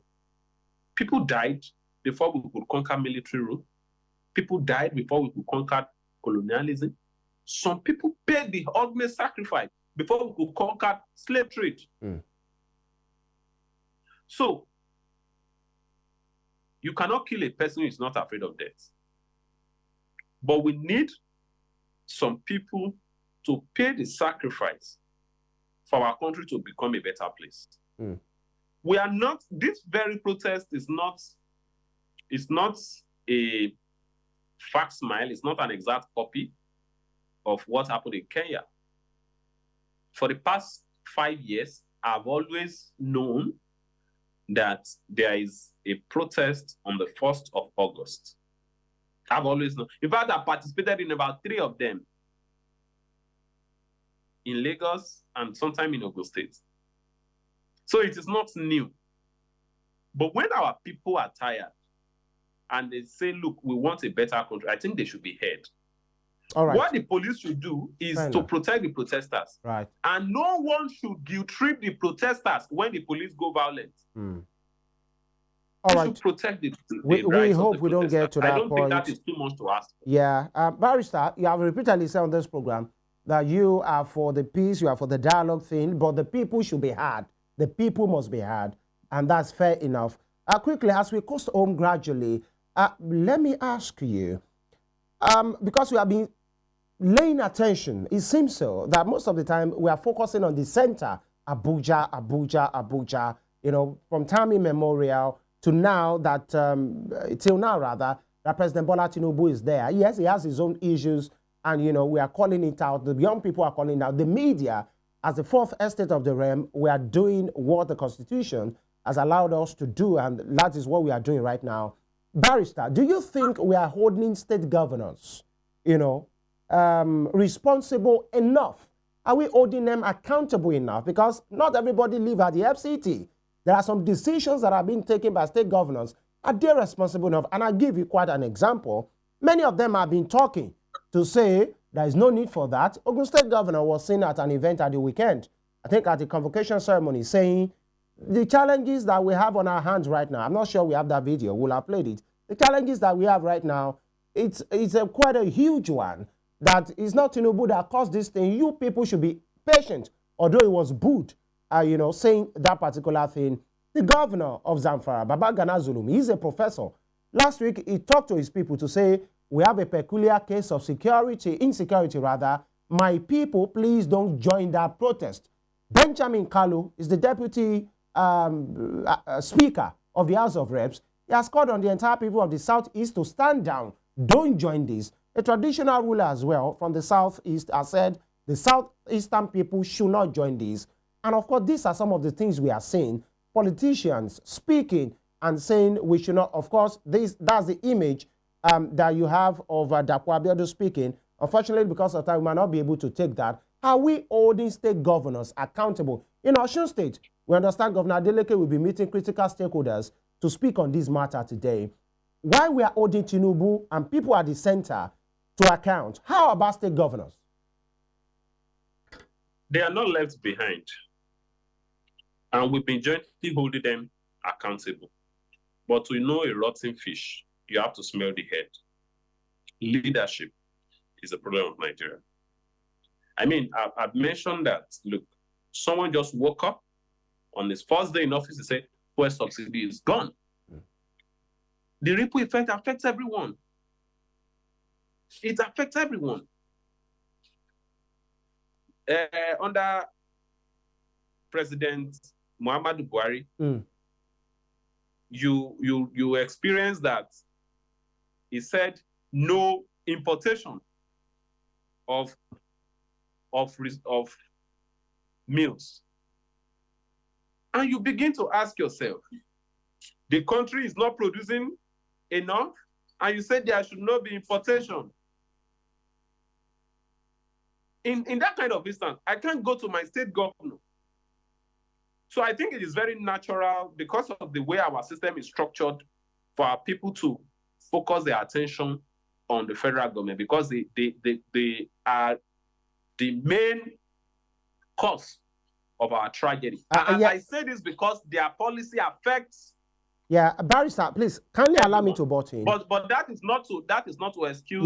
People died before we could conquer military rule. People died before we could conquer colonialism. Some people paid the ultimate sacrifice before we could conquer slave trade. So, you cannot kill a person who is not afraid of death. But we need some people to pay the sacrifice for our country to become a better place. We are not, this very protest is not a facsimile, it's not an exact copy of what happened in Kenya. For the past 5 years, I've always known that there is a protest on the 1st of August. I've always known. In fact, I participated in about 3 of them in Lagos and sometime in Ogun State. So it is not new. But when our people are tired and they say, look, we want a better country, I think they should be heard. All right. What the police should do is to protect the protesters. Right. And no one should guilt-trip the protesters when the police go violent. All right. Should protect the we hope we don't get to that point. I don't think that is too much to ask for. Yeah. Barrister, you have repeatedly said on this program that you are for the peace, you are for the dialogue thing, but the people should be heard. The people must be heard. And that's fair enough. Quickly, as we coast home gradually, let me ask you, because we have been laying attention, it seems so, that most of the time we are focusing on the center, Abuja, Abuja, Abuja, from time immemorial to now that, till now rather, that President Bola Tinubu is there. Yes, he has his own issues, and, we are calling it out. The young people are calling it out. The media as the fourth estate of the realm, we are doing what the Constitution has allowed us to do, and that is what we are doing right now. Barrister, do you think we are holding state governors, responsible enough? Are we holding them accountable enough? Because not everybody live at the FCT. There are some decisions that are being taken by state governors. Are they responsible enough? And I'll give you quite an example. Many of them have been talking to say there is no need for that. Ogun State Governor was seen at an event at the weekend, I think at the convocation ceremony, saying the challenges that we have on our hands right now, I'm not sure we have that video, we'll have played it. The challenges that we have right now, it's quite a huge one. That is not Tinubu that caused this thing. You people should be patient. Although it was booed, saying that particular thing. The governor of Zamfara, Babagana Zulum, he's a professor. Last week, he talked to his people to say, we have a peculiar case of insecurity rather. My people, please don't join that protest. Benjamin Kalu is the deputy speaker of the House of Reps. He has called on the entire people of the Southeast to stand down. Don't join this. A traditional ruler as well from the Southeast has said the Southeastern people should not join this. And of course, these are some of the things we are seeing. Politicians speaking and saying we should not. Of course, that's the image that you have of Dapo Abiodun speaking. Unfortunately, because of time, we might not be able to take that. Are we holding state governors accountable? In Osun State, we understand Governor Adeleke will be meeting critical stakeholders to speak on this matter today. Why we are holding Tinubu and people at the center to account? How about state governors? They are not left behind. And we've been jointly holding them accountable. But to know a rotten fish, you have to smell the head. Leadership is a problem of Nigeria. I mean, I've mentioned that, look, someone just woke up on his first day in office and said, fuel subsidy is gone. The ripple effect affects everyone. It affects everyone. Under President Muhammadu Buhari, you experience that he said no importation of meals. And you begin to ask yourself, the country is not producing enough, and you said there should not be importation. In that kind of instance, I can't go to my state governor. So I think it is very natural, because of the way our system is structured, for our people to focus their attention on the federal government, because they are the main cause of our tragedy. I say this because their policy affects. Yeah, Barrister, please kindly allow me to butt in. But that is not to excuse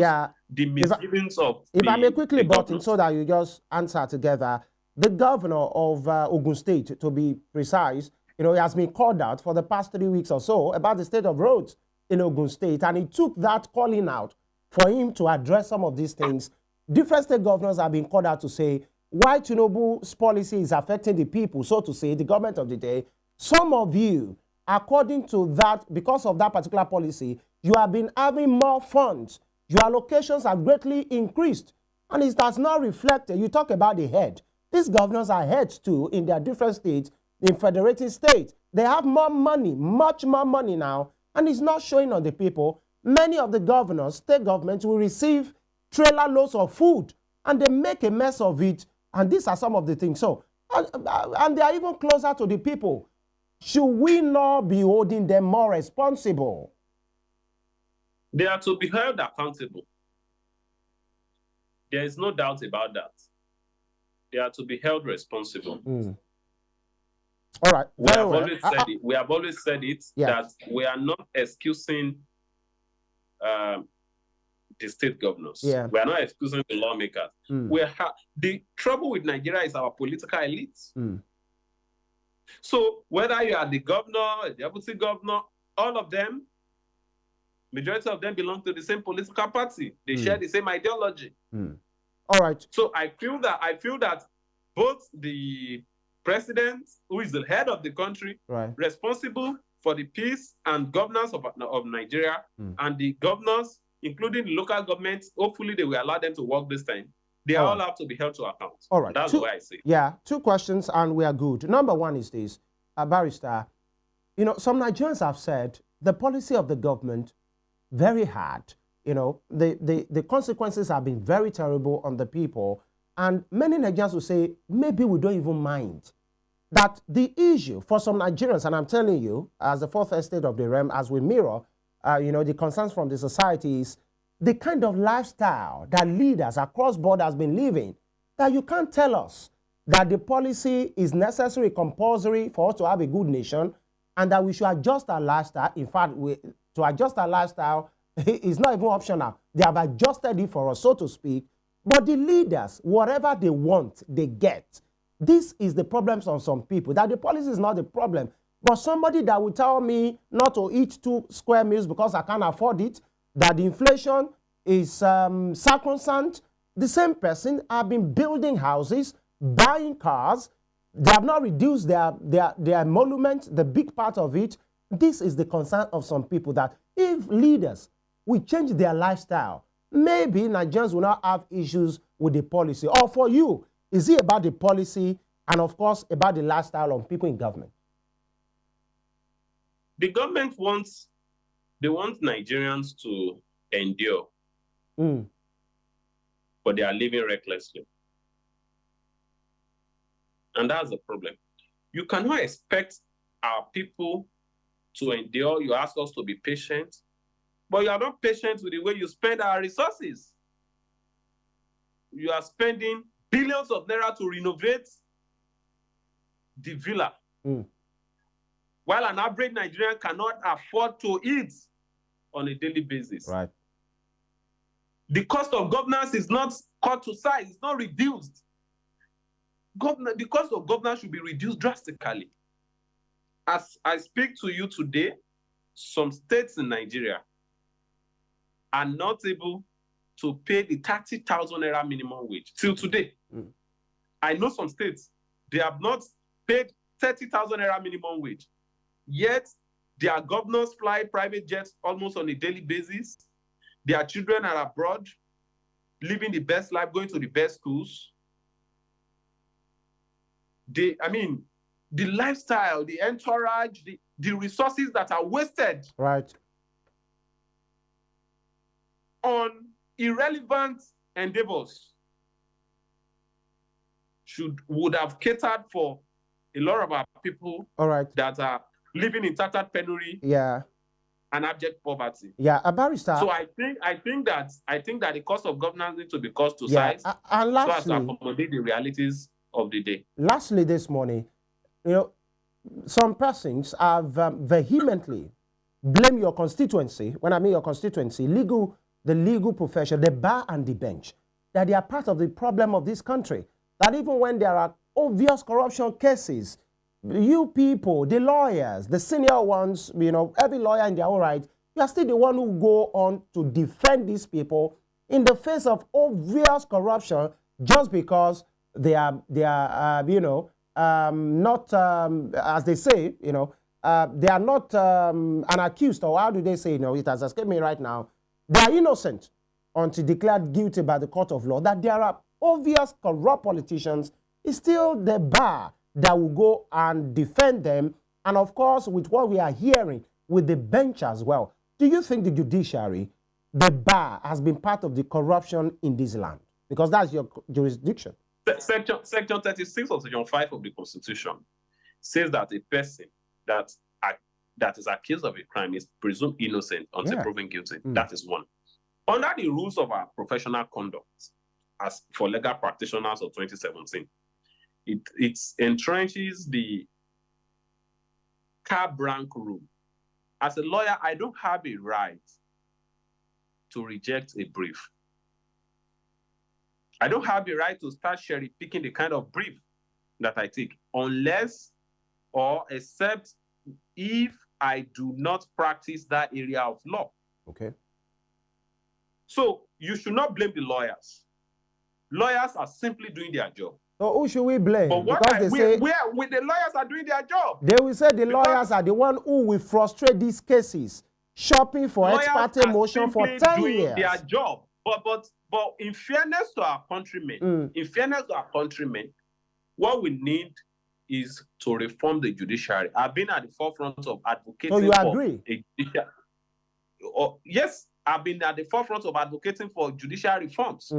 the misgivings of. If I may quickly butt in so that you just answer together. The governor of Ogun State, to be precise, he has been called out for the past 3 weeks or so about the state of roads in Ogun State, and he took that calling out for him to address some of these things. Different state governors have been called out to say why Tinubu's policy is affecting the people, so to say, the government of the day. Some of you, according to that, because of that particular policy, you have been having more funds. Your allocations have greatly increased, and it does not reflect. You talk about the head. These governors are heads too in their different states, in federated states. They have more money, much more money now, and it's not showing on the people. Many of the governors, state governments, will receive trailer loads of food, and they make a mess of it, and these are some of the things. So, and they are even closer to the people. Should we not be holding them more responsible? They are to be held accountable. There is no doubt about that. They are to be held responsible. All right. We have always said it, that we are not excusing the state governors. We are not excusing the lawmakers. The trouble with Nigeria is our political elites. So whether you are the governor, the deputy governor, all of them, majority of them belong to the same political party. They share the same ideology. All right. So I feel that both the president, who is the head of the country, responsible for the peace and governance of Nigeria, and the governors, including local governments, hopefully they will allow them to work this time. They all have to be held to account. All right. That's the way I see it. Yeah, 2 questions and we are good. Number 1 is this, Barrister, you know, some Nigerians have said the policy of the government very hard. You know, the consequences have been very terrible on the people. And many Nigerians will say, maybe we don't even mind. That the issue for some Nigerians, and I'm telling you, as the fourth estate of the realm, as we mirror, you know, the concerns from the society is the kind of lifestyle that leaders across borders have been living, that you can't tell us that the policy is necessary, compulsory for us to have a good nation, and that we should adjust our lifestyle. In fact, to adjust our lifestyle is not even optional. They have adjusted it for us, so to speak. But the leaders, whatever they want, they get. This is the problems of some people, that the policy is not the problem. But somebody that will tell me not to eat 2 square meals because I can't afford it, that the inflation is sacrosanct, the same person have been building houses, buying cars. They have not reduced their emolument, the big part of it. This is the concern of some people, that if leaders will change their lifestyle, maybe Nigerians will not have issues with the policy. Or for you, is it about the policy and, of course, about the lifestyle of people in government? The government wants Nigerians to endure, but they are living recklessly. And that's the problem. You cannot expect our people to endure. You ask us to be patient, but you are not patient with the way you spend our resources. You are spending billions of naira to renovate the villa, while an average Nigerian cannot afford to eat on a daily basis. Right. The cost of governance is not cut to size, it's not reduced. The cost of governance should be reduced drastically. As I speak to you today, some states in Nigeria are not able to pay the 30,000 naira minimum wage till today. I know some states, they have not paid 30,000 naira minimum wage. Yet, their governors fly private jets almost on a daily basis. Their children are abroad, living the best life, going to the best schools. The lifestyle, the entourage, the resources that are wasted on irrelevant endeavors would have catered for a lot of our people that are living in tattered penury and abject poverty. Barrister. So I think that the cost of governance needs to be cost to size, and lastly, so as to accommodate the realities of the day. Lastly, this morning, you know, some persons have vehemently blamed your constituency. When I mean your constituency, the legal profession, the bar and the bench, that they are part of the problem of this country. That even when there are obvious corruption cases, you people, the lawyers, the senior ones, you know, every lawyer in their own right, you are still the one who go on to defend these people in the face of obvious corruption, just because they are you know, not, as they say, you know, they are not an accused, or how do they say, you know, it has escaped me right now. They are innocent until declared guilty by the court of law. That there are obvious corrupt politicians, is still the bar that will go and defend them. And of course, with what we are hearing with the bench as well, do you think the judiciary, the bar, has been part of the corruption in this land? Because that's your jurisdiction. Section 36 of Section 5 of the Constitution says that a person that is accused of a crime is presumed innocent until proven guilty. That is one. Under the rules of our professional conduct, as for legal practitioners of 2017, it entrenches the carte blanche rule. As a lawyer, I don't have a right to reject a brief. I don't have the right to start cherry picking the kind of brief that I take, unless or except if I do not practice that area of law. Okay. So you should not blame the lawyers. Lawyers are simply doing their job. So who should we blame? But because the lawyers are doing their job. They will say the lawyers are the one who will frustrate these cases, shopping for ex parte motion for 10 years. Their job. But in fairness to our countrymen, what we need is to reform the judiciary. I've been at the forefront of advocating so you for agree? a judiciary. Yes, I've been at the forefront of advocating for judicial reforms.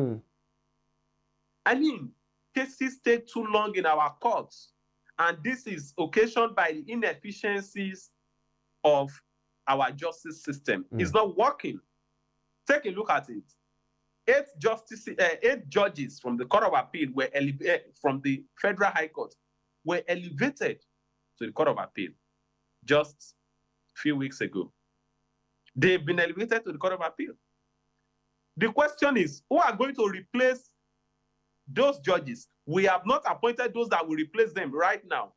I mean, cases take too long in our courts, and this is occasioned by the inefficiencies of our justice system. It's not working. Take a look at it. 8 judges from the Court of Appeal were from the Federal High Court were elevated to the Court of Appeal just a few weeks ago. They've been elevated to the Court of Appeal. The question is, who are going to replace those judges? We have not appointed those that will replace them right now.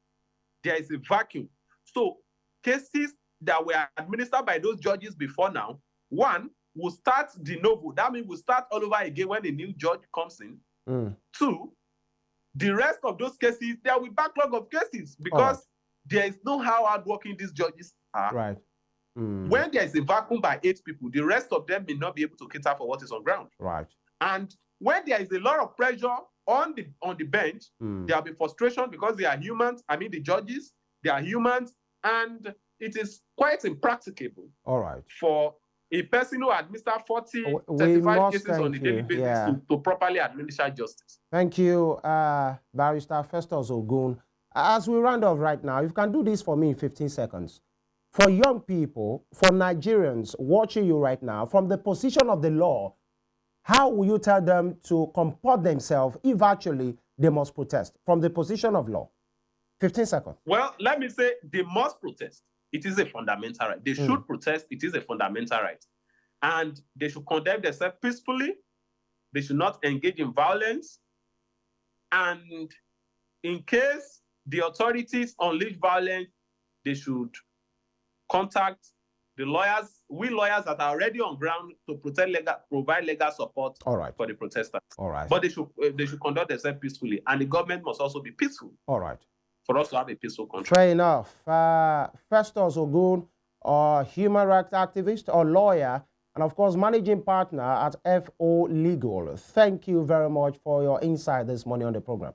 There is a vacuum. So cases that were administered by those judges before now, one, will start de novo. That means we'll start all over again when a new judge comes in. Two, the rest of those cases, there will be backlog of cases because there is no how hardworking these judges are. Right. When there is a vacuum by 8 people, the rest of them may not be able to cater for what is on ground. Right. And when there is a lot of pressure on the bench, there will be frustration because they are humans. I mean, the judges, they are humans, and it is quite impracticable. All right. For a person who administers 40, 35 cases on a daily basis to properly administer justice. Thank you, Barrister Festus Ogun. As we round off right now, if you can do this for me in 15 seconds. For young people, for Nigerians watching you right now, from the position of the law, how will you tell them to comport themselves if actually they must protest from the position of law? 15 seconds. Well, let me say they must protest. It is a fundamental right. They should protest. It is a fundamental right. And they should condemn themselves peacefully. They should not engage in violence. And in case the authorities unleash violence, they should contact the lawyers, we lawyers that are already on ground to provide legal support for the protesters. All right. But they should conduct themselves peacefully. And the government must also be peaceful. All right. For us to have a peaceful country. Fair enough. Festus Ogun, human rights activist or lawyer, and of course, managing partner at FO Legal. Thank you very much for your insight this morning on the program.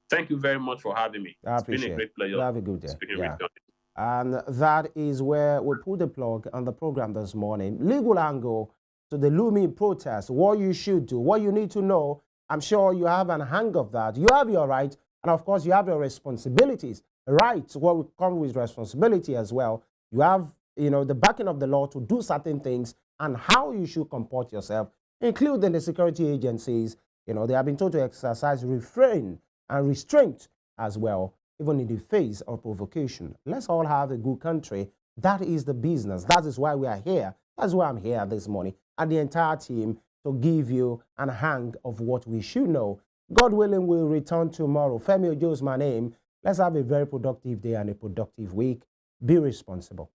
Thank you very much for having me. I appreciate it's been a great pleasure. Have a good day. Speaking with you. And that is where we put the plug on the program this morning. Legal angle to the looming protest, what you should do, what you need to know. I'm sure you have an hang of that. You have your rights, and of course, you have your responsibilities. Rights, what will come with responsibility as well. You have, the backing of the law to do certain things and how you should comport yourself, including the security agencies. They have been told to exercise refrain and restraint as well, even in the face of provocation. Let's all have a good country. That is the business. That is why we are here. That's why I'm here this morning, and the entire team, to give you an hang of what we should know. God willing, we'll return tomorrow. Femi Ojo is my name. Let's have a very productive day and a productive week. Be responsible.